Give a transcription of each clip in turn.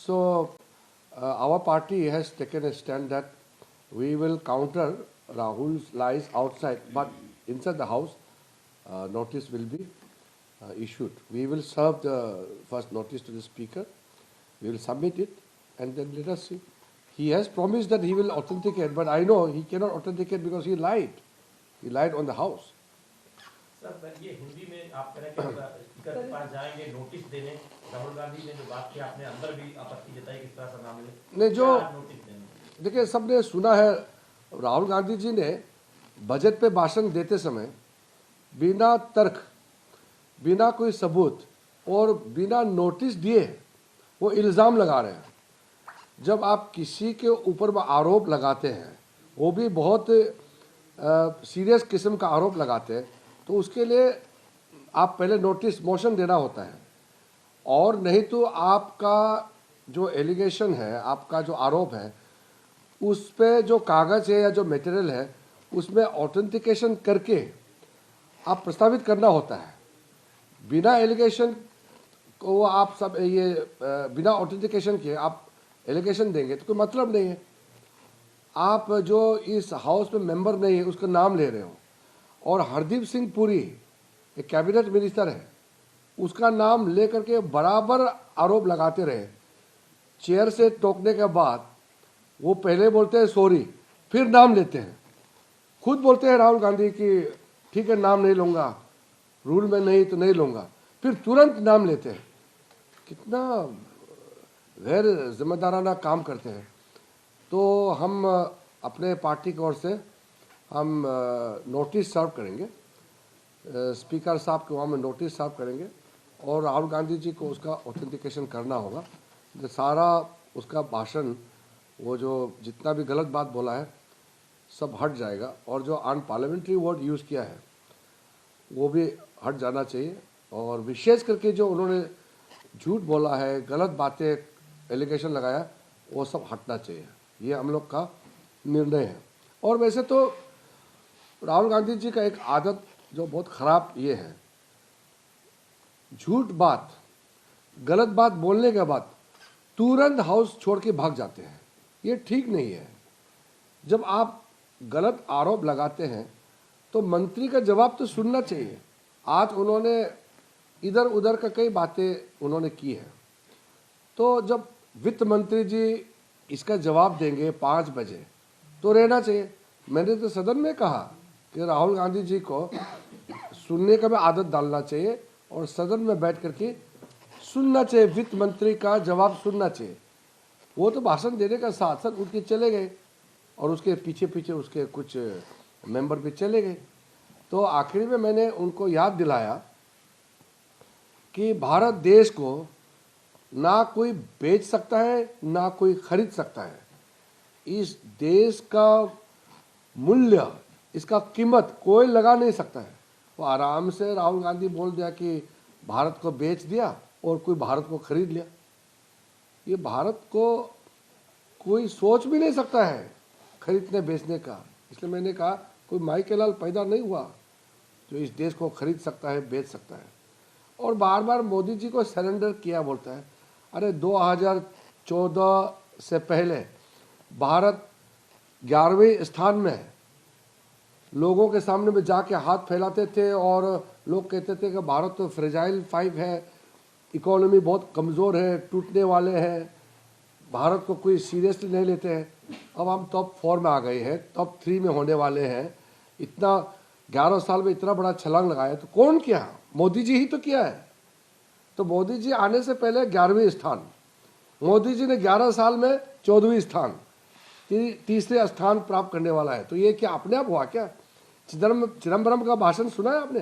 So our party has taken a stand that we will counter Rahul's lies outside, but inside the house, notice will be issued. We will serve the first notice to the speaker. We will submit it, and then let us see. He has promised that he will authenticate, but I know he cannot authenticate because he lied. He lied on the house. Sir ये हिंदी में आप कह रहे हैं कि speaker के पास जाएंगे notice देने, राहुल गांधी ने जो बात की आपने अंदर भी आपत्ति जताई किस तरह से नाम ले नहीं, जो नोटिस देने देखिए सबने सुना है, राहुल गांधी जी ने बजट पे भाषण देते समय बिना तर्क, बिना कोई सबूत और बिना नोटिस दिए वो इल्ज़ाम लगा रहे हैं। जब आप किसी के ऊपर आरोप लगाते हैं, वो भी बहुत सीरियस किस्म का आरोप लगाते हैं, तो उसके लिए आप पहले नोटिस मोशन देना होता है, और नहीं तो आपका जो एलिगेशन है, आपका जो आरोप है, उस पे जो कागज़ है या जो मटेरियल है उसमें ऑथेंटिकेशन करके आप प्रस्तावित करना होता है। बिना एलिगेशन को आप सब ये बिना ऑथेंटिकेशन के आप एलिगेशन देंगे तो कोई मतलब नहीं है। आप जो इस हाउस में मेंबर नहीं है उसका नाम ले रहे हो, और हरदीप सिंह पुरी एक कैबिनेट मिनिस्टर है, उसका नाम ले करके बराबर आरोप लगाते रहे। चेयर से टोकने के बाद वो पहले बोलते हैं सॉरी, फिर नाम लेते हैं। खुद बोलते हैं राहुल गांधी कि ठीक है नाम नहीं लूँगा, रूल में नहीं तो नहीं लूँगा, फिर तुरंत नाम लेते हैं। कितना गैर जिम्मेदाराना काम करते हैं। तो हम अपने पार्टी की ओर से हम नोटिस सर्व करेंगे, स्पीकर साहब के वहाँ में नोटिस सर्व करेंगे, और राहुल गांधी जी को उसका ऑथेंटिकेशन करना होगा। जो सारा उसका भाषण, वो जो जितना भी गलत बात बोला है सब हट जाएगा, और जो अनपार्लियामेंट्री वर्ड यूज़ किया है वो भी हट जाना चाहिए, और विशेष करके जो उन्होंने झूठ बोला है, गलत बातें एलिगेशन लगाया, वो सब हटना चाहिए। ये हम लोग का निर्णय है। और वैसे तो राहुल गांधी जी का एक आदत जो बहुत ख़राब ये है, झूठ बात, गलत बात बोलने के बाद तुरंत हाउस छोड़ के भाग जाते हैं। ये ठीक नहीं है। जब आप गलत आरोप लगाते हैं तो मंत्री का जवाब तो सुनना चाहिए। आज उन्होंने इधर उधर का कई बातें उन्होंने की है, तो जब वित्त मंत्री जी इसका जवाब देंगे 5 बजे तो रहना चाहिए। मैंने तो सदन में कहा कि राहुल गांधी जी को सुनने का भी आदत डालना चाहिए, और सदन में बैठ करके सुनना चाहिए, वित्त मंत्री का जवाब सुनना चाहिए। वो तो भाषण देने का साथ साथ उठ के चले गए, और उसके पीछे पीछे उसके कुछ मेंबर भी चले गए। तो आखिरी में मैंने उनको याद दिलाया कि भारत देश को ना कोई बेच सकता है, ना कोई खरीद सकता है। इस देश का मूल्य, इसका कीमत कोई लगा नहीं सकता है। वो आराम से राहुल गांधी बोल दिया कि भारत को बेच दिया और कोई भारत को खरीद लिया। ये भारत को कोई सोच भी नहीं सकता है खरीदने बेचने का। इसलिए मैंने कहा कोई माई के लाल पैदा नहीं हुआ जो इस देश को खरीद सकता है, बेच सकता है। और बार बार मोदी जी को सरेंडर किया बोलता है। अरे 2014 से पहले भारत 11वें स्थान में है। लोगों के सामने में जाके हाथ फैलाते थे और लोग कहते थे कि भारत तो फ्रेजाइल 5 है, इकोनॉमी बहुत कमज़ोर है, टूटने वाले हैं, भारत को कोई सीरियसली नहीं लेते हैं। अब हम टॉप 4 में आ गए हैं, टॉप 3 में होने वाले हैं। इतना 11 साल में इतना बड़ा छलांग लगाया तो कौन किया? मोदी जी ही तो किया है। तो मोदी जी आने से पहले 11वें स्थान, मोदी जी ने 11 साल में 14वें स्थान, तीसरे स्थान प्राप्त करने वाला है। तो ये क्या अपने आप हुआ क्या? चिदम्बरम का भाषण सुना है आपने?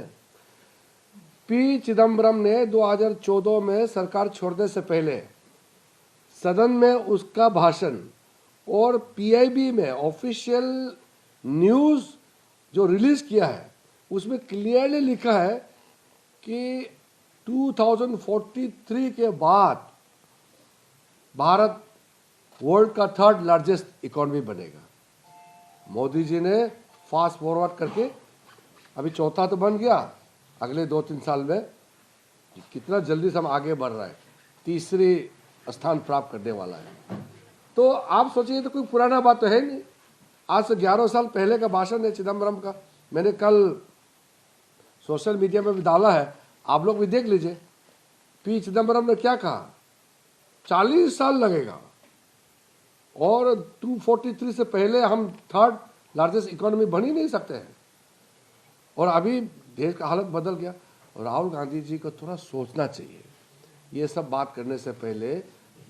पी चिदम्बरम ने 2014 में सरकार छोड़ने से पहले सदन में उसका भाषण, और पीआईबी में ऑफिशियल न्यूज़ जो रिलीज किया है उसमें क्लियरली लिखा है कि 2043 के बाद भारत वर्ल्ड का 3rd लार्जेस्ट इकोनॉमी बनेगा। मोदी जी ने फास्ट फॉरवर्ड करके अभी 4था तो बन गया, अगले 2-3 साल में कितना जल्दी से हम आगे बढ़ रहा है। तीसरी स्थान प्राप्त करने वाला है। तो आप सोचिए, तो कोई पुराना बात तो है नहीं। आज से 11 साल पहले का भाषण है चिदम्बरम का, मैंने कल सोशल मीडिया में भी डाला है, आप लोग भी देख लीजिए। पी चिदम्बरम ने क्या कहा, 40 साल लगेगा और 243 से पहले हम थर्ड लार्जेस्ट इकोनॉमी बन ही नहीं सकते हैं। और अभी देश का हालत बदल गया। और राहुल गांधी जी को थोड़ा सोचना चाहिए, ये सब बात करने से पहले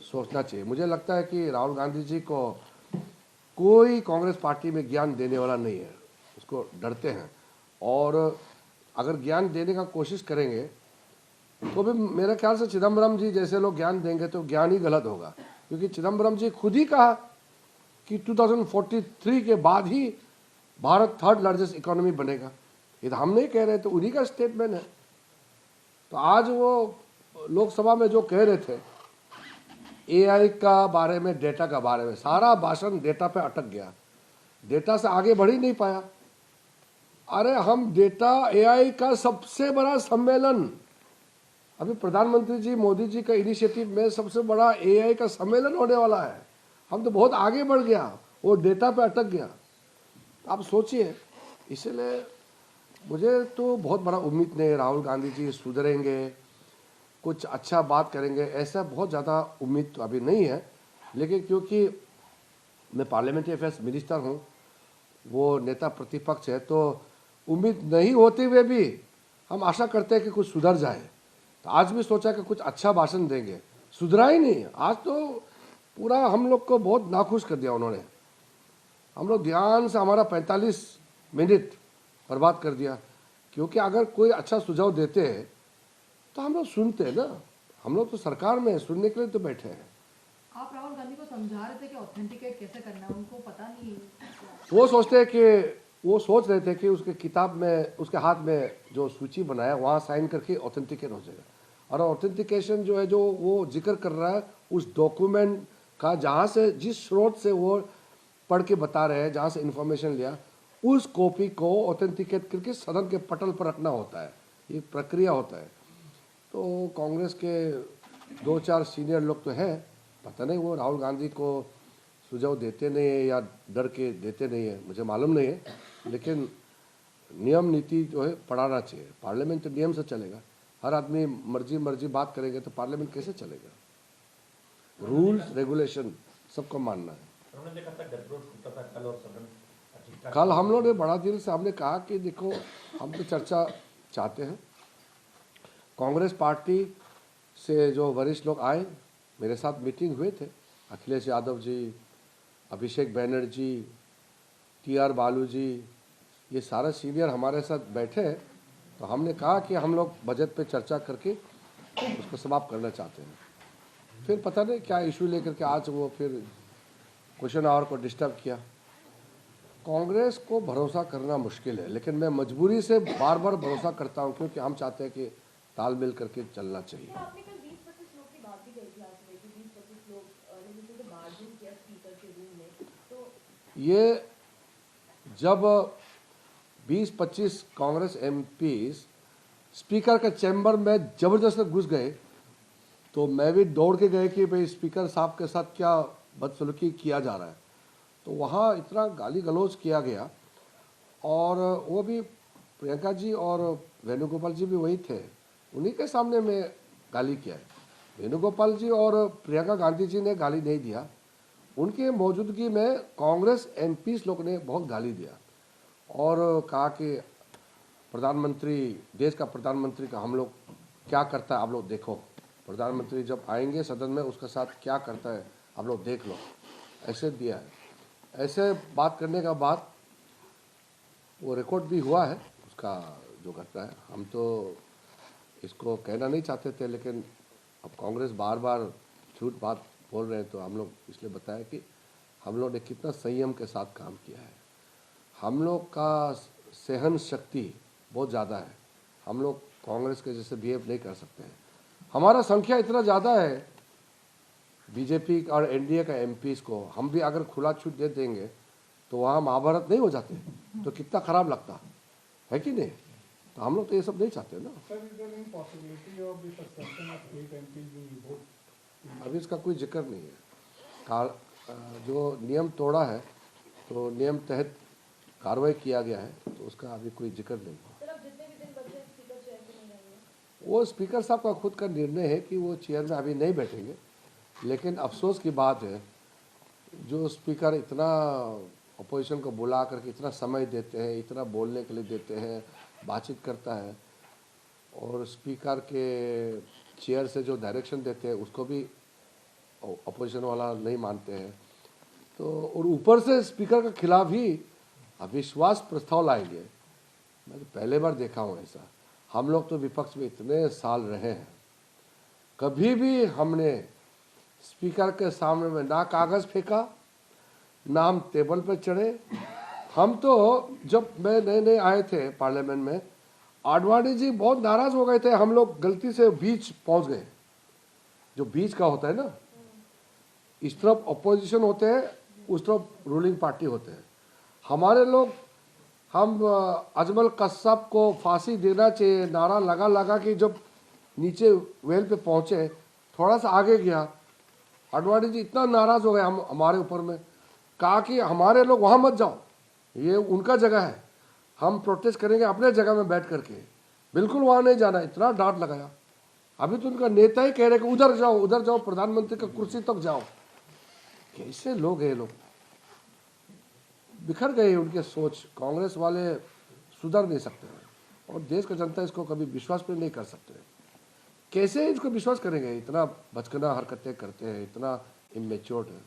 सोचना चाहिए। मुझे लगता है कि राहुल गांधी जी को कोई कांग्रेस पार्टी में ज्ञान देने वाला नहीं है, उसको डरते हैं। और अगर ज्ञान देने का कोशिश करेंगे तो भी मेरे ख्याल से चिदम्बरम जी जैसे लोग ज्ञान देंगे तो ज्ञान ही गलत होगा, क्योंकि चिदम्बरम जी खुद ही कहा कि 2043 के बाद ही भारत थर्ड लार्जेस्ट इकोनॉमी बनेगा। ये तो हम नहीं कह रहे, तो उन्हीं का स्टेटमेंट है। तो आज वो लोकसभा में जो कह रहे थे एआई का बारे में, डेटा का बारे में, सारा भाषण डेटा पे अटक गया, डेटा से आगे बढ़ ही नहीं पाया। अरे हम डेटा एआई का सबसे बड़ा सम्मेलन, अभी प्रधानमंत्री जी मोदी जी का इनिशिएटिव में सबसे बड़ा एआई का सम्मेलन होने वाला है। हम तो बहुत आगे बढ़ गया, वो डेटा पे अटक गया। आप सोचिए, इसलिए मुझे तो बहुत बड़ा उम्मीद नहीं, राहुल गांधी जी सुधरेंगे, कुछ अच्छा बात करेंगे, ऐसा बहुत ज़्यादा उम्मीद तो अभी नहीं है। लेकिन क्योंकि मैं पार्लियामेंट्री अफेयर्स मिनिस्टर हूँ, वो नेता प्रतिपक्ष है, तो उम्मीद नहीं होते हुए भी हम आशा करते हैं कि कुछ सुधर जाए। तो आज भी सोचा कि कुछ अच्छा भाषण देंगे, सुधरा ही नहीं। आज तो पूरा हम लोग को बहुत नाखुश कर दिया उन्होंने। हम लोग ध्यान से हमारा 45 मिनट बर्बाद कर दिया, क्योंकि अगर कोई अच्छा सुझाव देते हैं तो हम लोग सुनते हैं ना। हम लोग तो सरकार में सुनने के लिए तो बैठे हैं। आप राहुल गांधी को समझा रहे थे कि ऑथेंटिकेट कैसे करना है, उनको पता नहीं। वो सोचते हैं कि, वो सोच रहे थे कि उसके किताब में, उसके हाथ में जो सूची बनाया वहाँ साइन करके ऑथेंटिकेट हो जाएगा। और ऑथेंटिकेशन जो है, जो वो जिक्र कर रहा है उस डॉक्यूमेंट का, जहाँ से, जिस स्रोत से वो पढ़ के बता रहे हैं, जहाँ से इंफॉर्मेशन लिया, उस कॉपी को ऑथेंटिकेट करके सदन के पटल पर रखना होता है। ये प्रक्रिया होता है। तो कांग्रेस के 2-4 सीनियर लोग तो हैं, पता नहीं वो राहुल गांधी को सुझाव देते नहीं है या डर के देते नहीं है, मुझे मालूम नहीं है। लेकिन नियम नीति जो है पढ़ाना चाहिए। पार्लियामेंट तो नियम से चलेगा, हर आदमी मर्जी बात करेंगे तो पार्लियामेंट कैसे चलेगा? रूल्स रेगुलेशन सबको मानना है। उन्होंने देखा था गठजोड़ टूटा था कल, और सदन ठीक-ठाक। कल हम लोग ने बड़ा दिल से हमने कहा कि देखो, हम तो चर्चा चाहते हैं। कांग्रेस पार्टी से जो वरिष्ठ लोग आए, मेरे साथ मीटिंग हुए थे, अखिलेश यादव जी, अभिषेक बैनर्जी, टीआर बालू जी, ये सारे सीनियर हमारे साथ बैठे हैं। तो हमने कहा कि हम लोग बजट पे चर्चा करके उसको समाप्त करना चाहते हैं। फिर पता नहीं क्या इशू लेकर के आज वो फिर क्वेश्चन आवर को डिस्टर्ब किया। कांग्रेस को भरोसा करना मुश्किल है, लेकिन मैं मजबूरी से बार बार भरोसा करता हूं, क्योंकि हम चाहते हैं कि तालमेल करके चलना चाहिए। आपने कल 20-25 लोग की बात भी कही थी, आज सुबह की 20-25 लोग ने जैसे बार्गेन किया स्पीकर के रूम में, तो ये जब 20-25 कांग्रेस एमपी स्पीकर के चैम्बर में जबरदस्त घुस गए, तो मैं भी दौड़ के गए कि भाई स्पीकर साहब के साथ क्या बदसलूकी किया जा रहा है। तो वहाँ इतना गाली गलौज किया गया, और वो भी प्रियंका जी और वेणुगोपाल जी भी वही थे, उन्हीं के सामने मैं गाली किया है। वेणुगोपाल जी और प्रियंका गांधी जी ने गाली नहीं दिया, उनके मौजूदगी में कांग्रेस एमपीस लोग ने बहुत गाली दिया और कहा कि प्रधानमंत्री, देश का प्रधानमंत्री का हम लोग क्या करता है आप लोग देखो, प्रधानमंत्री जब आएंगे सदन में उसके साथ क्या करता है आप लोग देख लो, ऐसे दिया है। ऐसे बात करने का बाद वो रिकॉर्ड भी हुआ है उसका जो घटना है। हम तो इसको कहना नहीं चाहते थे, लेकिन अब कांग्रेस बार बार झूठ बात बोल रहे हैं, तो हम लोग इसलिए बताया कि हम लोग ने कितना संयम के साथ काम किया है। हम लोग का सहन शक्ति बहुत ज़्यादा है, हम लोग कांग्रेस के जैसे बिहेव नहीं कर सकते हैं। हमारा संख्या इतना ज़्यादा है बीजेपी और एनडीए का एमपीस को, हम भी अगर खुला छूट दे देंगे तो वहाँ महाभारत नहीं हो जाते, तो कितना खराब लगता है कि नहीं? तो हम लोग तो ये सब नहीं चाहते ना। अभी इसका कोई जिक्र नहीं है। जो नियम तोड़ा है तो नियम तहत कार्रवाई किया गया है, तो उसका अभी कोई जिक्र नहीं है। सर, अब जितने भी दिन बचे हैं स्पीकर चेयर पे नहीं रहेंगे? वो स्पीकर साहब का खुद का निर्णय है कि वो चेयर में अभी नहीं बैठेंगे, लेकिन अफसोस की बात है जो स्पीकर इतना अपोजिशन को बुला करके इतना समय देते हैं, इतना बोलने के लिए देते हैं, बातचीत करता है, और स्पीकर के चेयर से जो डायरेक्शन देते हैं उसको भी अपोजिशन वाला नहीं मानते हैं, तो और ऊपर से स्पीकर के खिलाफ ही अविश्वास प्रस्ताव लाएंगे। मैं तो पहले बार देखा हूँ ऐसा। हम लोग तो विपक्ष में इतने साल रहे हैं, कभी भी हमने स्पीकर के सामने में ना कागज फेंका, ना हम टेबल पे चढ़े। हम तो जब मैं नए नए आए थे पार्लियामेंट में, आडवाणी जी बहुत नाराज हो गए थे, हम लोग गलती से बीच पहुंच गए। जो बीच का होता है ना, इस तरफ अपोजिशन होते हैं, उस तरफ रूलिंग पार्टी होते हैं। हमारे लोग, हम अजमल कस्सब को फांसी देना चाहिए नारा लगा लगा कि जब नीचे वेल पे पहुंचे, थोड़ा सा आगे गया, आडवाणी जी इतना नाराज हो गए हमारे ऊपर में, कहा कि हमारे लोग वहां मत जाओ, ये उनका जगह है, हम प्रोटेस्ट करेंगे अपने जगह में बैठ करके, बिल्कुल वहां नहीं जाना। इतना डांट लगाया। अभी तो उनका नेता ही कह रहे कि उधर जाओ, प्रधानमंत्री का कुर्सी तक जाओ। कैसे लोग हैं ये लोग, बिखर गए उनके सोच। कांग्रेस वाले सुधर नहीं सकते हैं, और देश का जनता इसको कभी विश्वास पे नहीं कर सकते। कैसे इसको विश्वास करेंगे, इतना बचकाना हरकतें करते हैं, इतना इमेच्योर है।